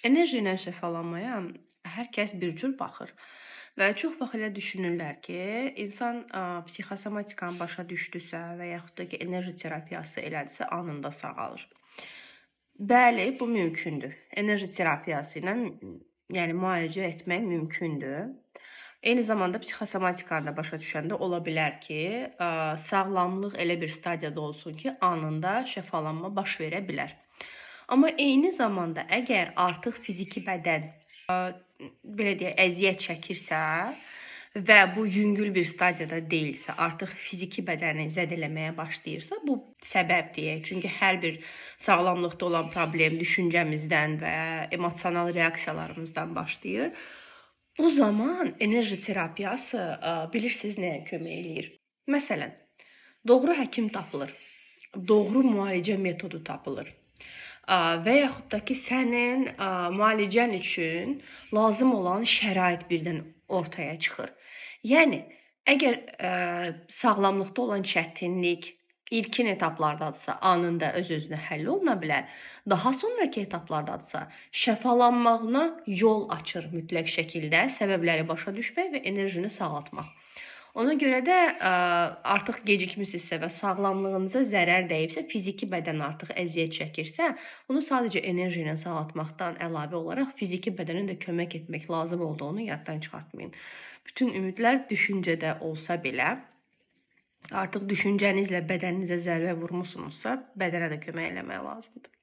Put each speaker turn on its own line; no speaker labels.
Enerji ilə şəfalanmaya hər kəs bir cür baxır və çox vaxt elə düşünürlər ki, insan psixosomatikanı başa düşdüsə və yaxud da ki, enerji terapiyası elədisə anında sağalır. Bəli, bu mümkündür. Enerji terapiyası ilə yəni müalicə etmək mümkündür. Eyni zamanda psixosomatikanı da başa düşəndə ola bilər ki, sağlamlıq elə bir stadiyada olsun ki, anında şəfalanma baş verə bilər. Amma eyni zamanda əgər artıq fiziki bədən belə deyək, əziyyət çəkirsə və bu yüngül bir stadiyada deyilsə, artıq fiziki bədəni zədələməyə başlayırsa, bu səbəb deyək. Çünki hər bir sağlamlıqda olan problem düşüncəmizdən və emosional reaksiyalarımızdan başlayır. Bu zaman enerji terapiyası bilirsiniz nəyə kömək eləyir? Məsələn, doğru həkim tapılır, doğru müalicə metodu tapılır. Və yaxud da ki, sənin müalicən üçün lazım olan şərait birdən ortaya çıxır. Yəni, əgər sağlamlıqda olan çətinlik ilkin etaplardadırsa, anında öz-özünə həll oluna bilər. Daha sonraki etaplardadırsa, şəfalanmağına yol açır mütləq şəkildə səbəbləri başa düşmək və enerjini sağaltmaq. Ona görə də artıq gecikmisinizsə və sağlamlığınıza zərər dəyibsə, fiziki bədən artıq əziyyət çəkirsə, onu sadəcə enerji ilə sağaltmaqdan əlavə olaraq fiziki bədənə də kömək etmək lazım olduğunu yaddan çıxartmayın. Bütün ümidlər düşüncədə olsa belə, artıq düşüncənizlə bədəninizə zərbə vurmusunuzsa, bədənə də kömək eləmək lazımdır.